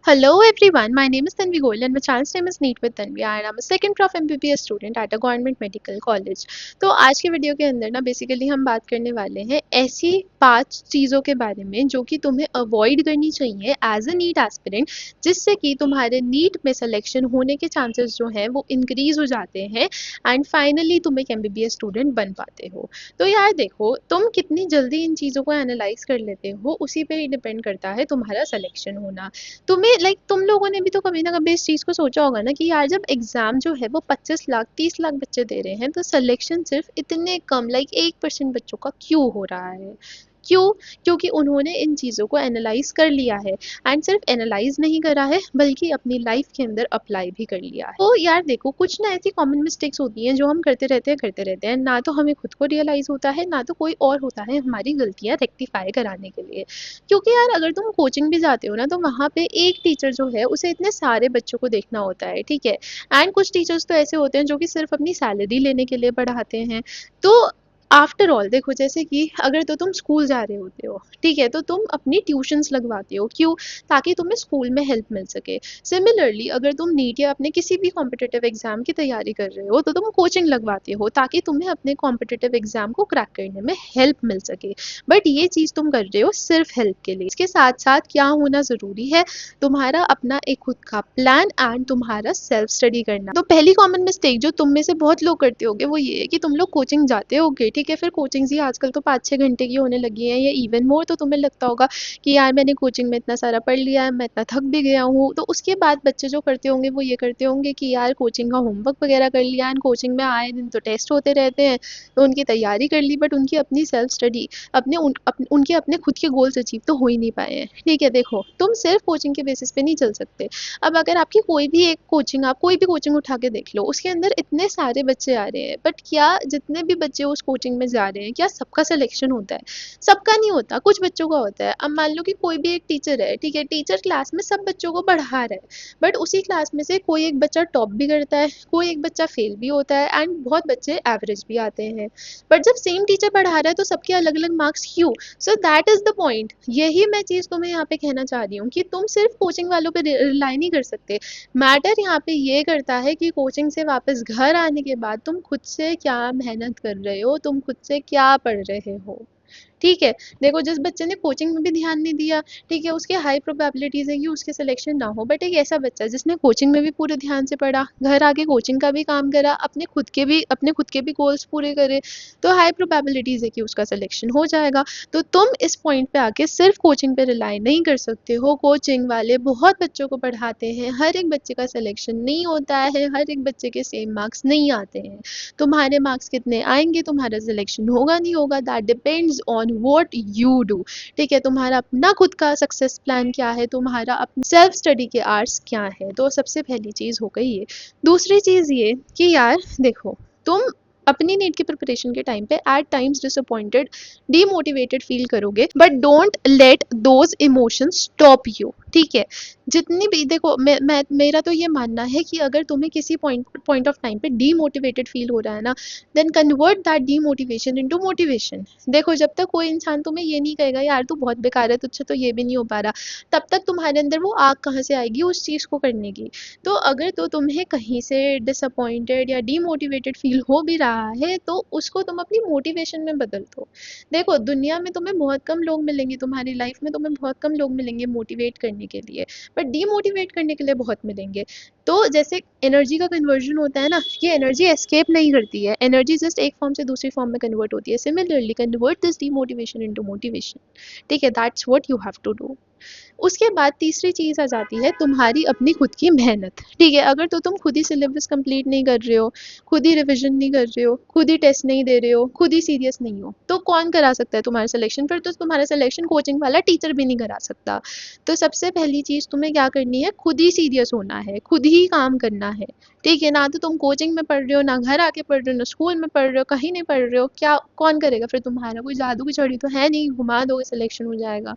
Hello everyone, my name is Tanvi Goyal and my channel's name is Neat with Tanvi and I'm a second prof MBBS student at a government medical college। तो आज के video के अंदर ना basically हम बात करने वाले हैं ऐसी 5 चीज़ों के बारे में जो कि तुम्हें अवॉइड करनी चाहिए एज अ नीट एस्पिरेंट, जिससे कि तुम्हारे नीट में सिलेक्शन होने के चांसेस जो हैं वो इंक्रीज हो जाते हैं एंड फाइनली तुम एक MBBS स्टूडेंट बन पाते हो। तो यार देखो, तुम कितनी जल्दी इन चीज़ों को एनालाइज कर लेते हो उसी पे ही डिपेंड करता है तुम्हारा सिलेक्शन होना। तुम्हें तुम लोगों ने भी तो कभी ना कभी इस चीज़ को सोचा होगा ना कि यार जब एग्जाम जो है वो 25 लाख 30 लाख बच्चे दे रहे हैं तो सिलेक्शन सिर्फ इतने कम 1% बच्चों का क्यों हो रहा है। क्यों? क्योंकि उन्होंने इन चीज़ों को एनालाइज कर लिया है एंड सिर्फ एनालाइज नहीं करा है बल्कि अपनी लाइफ के अंदर अप्लाई भी कर लिया है। तो यार देखो, कुछ ना ऐसी कॉमन मिस्टेक्स होती हैं जो हम करते रहते हैं ना तो हमें खुद को रियलाइज होता है ना तो कोई और होता है हमारी गलतियां रेक्टिफाई कराने के लिए। क्योंकि यार अगर तुम कोचिंग भी जाते हो ना तो वहाँ पे एक टीचर जो है उसे इतने सारे बच्चों को देखना होता है, ठीक है। एंड कुछ टीचर्स तो ऐसे होते हैं जो कि सिर्फ अपनी सैलरी लेने के लिए पढ़ाते हैं। तो आफ्टर ऑल देखो, जैसे कि अगर तो तुम स्कूल जा रहे होते हो, ठीक है, तो तुम अपनी ट्यूशंस लगवाते हो, क्यों? ताकि तुम्हें स्कूल में हेल्प मिल सके। सिमिलरली अगर तुम नीट या अपने किसी भी कॉम्पिटिटिव एग्जाम की तैयारी कर रहे हो तो तुम कोचिंग लगवाते हो ताकि तुम्हें अपने कॉम्पिटिटिव एग्जाम को क्रैक करने में हेल्प मिल सके। बट ये चीज़ तुम कर रहे हो सिर्फ हेल्प के लिए। इसके साथ साथ क्या होना ज़रूरी है? तुम्हारा अपना एक खुद का प्लान एंड तुम्हारा सेल्फ स्टडी करना। तो पहली कॉमन मिस्टेक जो तुम में से बहुत लोग करते होगे वो ये है कि तुम लोग कोचिंग जाते होगे, ठीक है, फिर कोचिंग्स ही आजकल तो 5-6 घंटे की होने लगी है या इवन मोर। तो तुम्हें लगता होगा कि यार मैंने कोचिंग में इतना सारा पढ़ लिया है, मैं इतना थक भी गया हूँ। तो उसके बाद बच्चे जो करते होंगे वो ये करते होंगे कि यार कोचिंग का होमवर्क वगैरह कर लिया एंड कोचिंग में आए दिन तो टेस्ट होते रहते हैं, तो उनकी तैयारी कर ली बट उनकी अपनी सेल्फ स्टडी, उनके अपने खुद के गोल्स अचीव तो हो ही नहीं पाए हैं। ठीक है, देखो तुम सिर्फ कोचिंग के बेसिस पे नहीं चल सकते। अब अगर आपकी कोई भी एक कोचिंग, आप कोई भी कोचिंग उठा के देख लो, उसके अंदर इतने सारे बच्चे आ रहे हैं बट क्या जितने भी बच्चे उस कोचिंग में जा रहे हैं क्या सबका सिलेक्शन होता है? सबका नहीं होता, कुछ बच्चों का होता है। अब मान लो कि कोई भी एक टीचर है, ठीक है, टीचर क्लास में सब बच्चों को पढ़ा रहा है बट उसी क्लास में से कोई एक बच्चा टॉप भी करता है, कोई एक बच्चा फेल भी होता है एंड बहुत बच्चे एवरेज भी आते हैं। बट जब सेम टीचर पढ़ा रहा है तो सबके अलग अलग मार्क्स क्यों? So that is the point. यही मैं चीज़ तुम्हें यहाँ पे कहना चाह रही हूँ कि तुम सिर्फ कोचिंग वालों पे रिलाई नहीं कर सकते। मैटर यहाँ पे ये करता है कि कोचिंग से वापस घर आने के बाद तुम खुद से क्या मेहनत कर रहे हो, तुम खुद से क्या पढ़ रहे हो। ठीक है, देखो जिस बच्चे ने कोचिंग में भी ध्यान नहीं दिया, ठीक है, उसके हाई प्रोबेबिलिटीज है कि उसके सिलेक्शन ना हो। बट एक ऐसा बच्चा जिसने कोचिंग में भी पूरे ध्यान से पढ़ा, घर आके कोचिंग का भी काम करा, अपने खुद के भी गोल्स पूरे करे, तो हाई प्रोबेबिलिटीज है कि उसका सिलेक्शन हो जाएगा। तो तुम इस पॉइंट पे आके सिर्फ कोचिंग पे रिलाई नहीं कर सकते हो। कोचिंग वाले बहुत बच्चों को पढ़ाते हैं, हर एक बच्चे का सिलेक्शन नहीं होता है, हर एक बच्चे के सेम मार्क्स नहीं आते हैं। तुम्हारे मार्क्स कितने आएंगे, तुम्हारा सिलेक्शन होगा नहीं होगा, that depends on what you do. ठीक है, तुम्हारा अपना खुद का सक्सेस प्लान क्या है, तुम्हारा अपना सेल्फ स्टडी के आर्ट्स क्या है। तो सबसे पहली चीज़ हो गई ये। दूसरी चीज़ ये कि यार देखो, तुम अपनी नीट की प्रिपरेशन के टाइम पे at times disappointed, demotivated feel करोगे but don't let those emotions stop you. ठीक है, जितनी भी देखो, मेरा तो ये मानना है कि अगर तुम्हें किसी पॉइंट ऑफ टाइम पे डीमोटिवेटेड फील हो रहा है ना, then convert that demotivation into motivation. देखो जब तक कोई इंसान तुम्हें ये नहीं कहेगा यार तू बहुत बेकार है, तुझसे तो ये भी नहीं हो पा रहा, तब तक तुम्हारे अंदर वो आग कहाँ से आएगी उस चीज़ को करने की। तो अगर तो तुम्हें कहीं से डिसअपॉइंटेड या डीमोटिवेटेड फील हो भी रहा है तो उसको तुम अपनी मोटिवेशन में बदल दो। देखो दुनिया में तुम्हें बहुत कम लोग मिलेंगे, तुम्हारी लाइफ में तुम्हें बहुत कम लोग मिलेंगे मोटिवेट करने के लिए, बट डीमोटिवेट करने के लिए बहुत मिलेंगे। तो जैसे एनर्जी का कन्वर्जन होता है ना, ये एनर्जी एस्केप नहीं करती है, एनर्जी जस्ट एक फॉर्म से दूसरी फॉर्म में कन्वर्ट होती है। Similarly convert this demotivation into motivation. ठीक है, that's what you have to do. उसके बाद तीसरी चीज़ आ जाती है तुम्हारी अपनी खुद की मेहनत। ठीक है, अगर तो तुम खुद ही सिलेबस कंप्लीट नहीं कर रहे हो, खुद ही रिवीजन नहीं कर रहे हो, खुद ही टेस्ट नहीं दे रहे हो, खुद ही सीरियस नहीं हो, तो कौन करा सकता है तुम्हारा सिलेक्शन? फिर तो तुम्हारा सिलेक्शन कोचिंग वाला टीचर भी नहीं करा सकता। तो सबसे पहली चीज़ तुम्हें क्या करनी है, खुद ही सीरियस होना है, खुद ही काम करना है। ठीक है, ना तो तुम कोचिंग में पढ़ रहे हो, ना घर आके पढ़ रहे हो, ना स्कूल में पढ़ रहे हो, कहीं नहीं पढ़ रहे हो, क्या कौन करेगा फिर तुम्हारा? कोई जादू की छड़ी तो है नहीं घुमा दोगे सिलेक्शन हो जाएगा,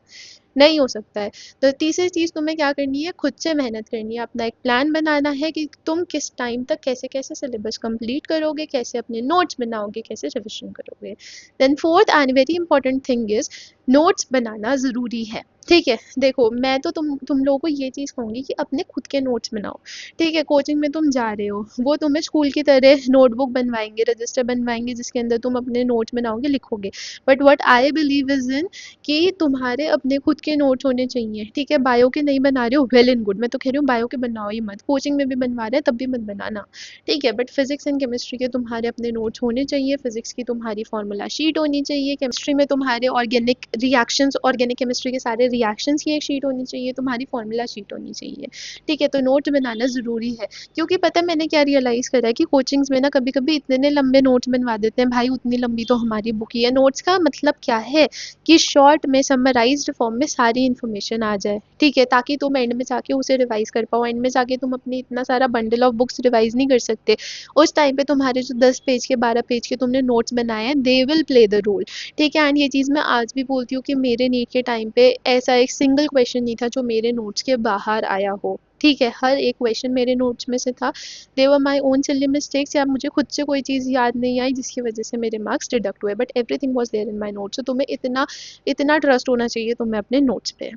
नहीं हो सकता है। तो तीसरी चीज़ तुम्हें क्या करनी है, खुद से मेहनत करनी है, अपना एक प्लान बनाना है कि तुम किस टाइम तक कैसे कैसे सिलेबस कंप्लीट करोगे, कैसे अपने नोट्स बनाओगे, कैसे रिविजन करोगे। Then fourth and very important thing is notes बनाना ज़रूरी है। ठीक है, देखो मैं तो तुम लोगों को ये चीज़ कहूँगी कि अपने खुद के नोट्स बनाओ। ठीक है, कोचिंग में तुम जा रहे हो, वो तुम्हें स्कूल की तरह नोटबुक बनवाएंगे, रजिस्टर बनवाएंगे जिसके अंदर तुम अपने नोट्स बनाओगे, लिखोगे। But what I believe is in कि तुम्हारे अपने खुद के नोट्स होने चाहिए। ठीक है, बायो के नहीं बना रहे हो, वेल एंड गुड, मैं तो कह रही हूँ बायो के बनाओ ही मत, कोचिंग में भी बनवा रहे हैं तब भी मत बनाना। ठीक है, बट फिजिक्स एंड केमिस्ट्री के तुम्हारे अपने नोट्स होने चाहिए, फिजिक्स की तुम्हारी फॉर्मूला शीट होनी चाहिए, केमिस्ट्री में तुम्हारे ऑर्गेनिक रिएक्शंस, ऑर्गेनिक केमिस्ट्री के सारे रिएक्शंस की एक शीट होनी चाहिए, तुम्हारी फॉर्मूला शीट होनी चाहिए। ठीक है, तो नोट्स बनाना ज़रूरी है। क्योंकि पता है मैंने क्या रियलाइज़ करा है कि कोचिंग्स में ना कभी कभी इतने लंबे नोट्स बनवा देते हैं, भाई उतनी लंबी तो हमारी बुक ही है। नोट्स का मतलब क्या है कि शॉर्ट में समराइज्ड फॉर्म में सारी इन्फॉर्मेशन आ जाए। ठीक है, ताकि तुम एंड में जाके उसे रिवाइज कर पाओ। एंड में जाके तुम अपनी इतना सारा बंडल ऑफ बुक्स रिवाइज नहीं कर सकते। उस टाइम पे तुम्हारे जो 10 पेज के 12 पेज के तुमने नोट्स बनाए हैं, they will play the role. ठीक है, एंड ये चीज़ मैं आज भी बोलती हूँ कि मेरे नीट के टाइम पे ऐसा एक सिंगल क्वेश्चन नहीं था जो मेरे नोट्स के बाहर आया हो। ठीक है, हर एक क्वेश्चन मेरे नोट्स में से था। दे वर माई ओन सिली मिस्टेक्स, या मुझे खुद से कोई चीज़ याद नहीं आई जिसकी वजह से मेरे मार्क्स डिडक्ट हुए, but everything was there in my notes. तो तुम्हें इतना इतना ट्रस्ट होना चाहिए तुम्हें अपने नोट्स पे।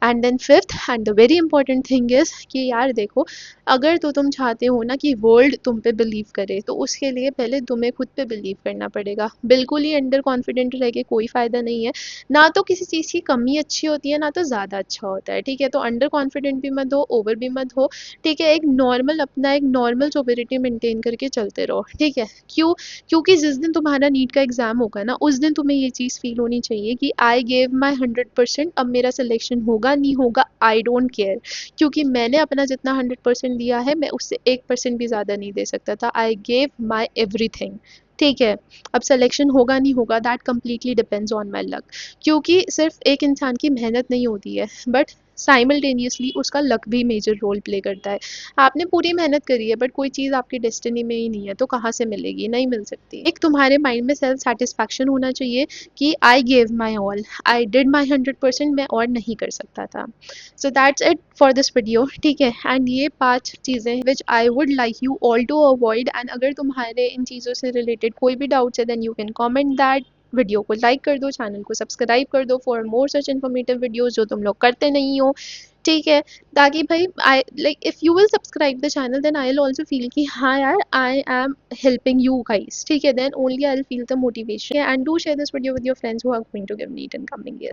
And then fifth and the very important thing is कि यार देखो, अगर तो तुम चाहते हो ना कि वर्ल्ड तुम पे बिलीव करे, तो उसके लिए पहले तुम्हें खुद पे बिलीव करना पड़ेगा। बिल्कुल ही अंडर कॉन्फिडेंट रह के कोई फ़ायदा नहीं है। ना तो किसी चीज़ की कमी अच्छी होती है, ना तो ज़्यादा अच्छा होता है। ठीक है, तो अंडर कॉन्फिडेंट भी मत हो, ओवर भी मत हो। ठीक है, एक नॉर्मल, अपना एक नॉर्मल सोबरिटी मेंटेन करके चलते रहो। ठीक है, क्यों? क्योंकि जिस दिन तुम्हारा नीट का एग्ज़ाम होगा ना, उस दिन तुम्हें ये चीज़ फील होनी चाहिए कि आई गेव माई 100%। अब मेरा सिलेक्शन होगा नहीं होगा, आई डोंट केयर। क्योंकि मैंने अपना जितना 100% दिया है, मैं उससे 1% भी ज़्यादा नहीं दे सकता था। आई गेव माई एवरीथिंग। ठीक है, अब सिलेक्शन होगा नहीं होगा, that completely depends on my luck. क्योंकि सिर्फ एक इंसान की मेहनत नहीं होती है, बट साइमल्टेनियसली उसका लक भी मेजर रोल प्ले करता है। आपने पूरी मेहनत करी है, बट कोई चीज़ आपकी डेस्टिनी में ही नहीं है, तो कहाँ से मिलेगी? नहीं मिल सकती। एक तुम्हारे माइंड में सेल्फ सेटिस्फैक्शन होना चाहिए कि I gave my all, I did my 100%, मैं और नहीं कर सकता था। So that's it for this video. ठीक है, एंड ये 5 चीज़ें which I would like you all to avoid. And अगर तुम्हारे इन चीज़ों से रिलेटेड कोई भी डाउट्स है, then you can comment that. Video को लाइक कर दो, चैनल को सब्सक्राइब कर दो for more such informative videos जो तुम लोग करते नहीं हो। ठीक है, ताकि भाई I like if you will subscribe the channel, then I will also feel कि हाँ यार, I am helping you guys. ठीक है, then only I will feel the motivation. And do share this video with your friends who are going to give NEET in coming year.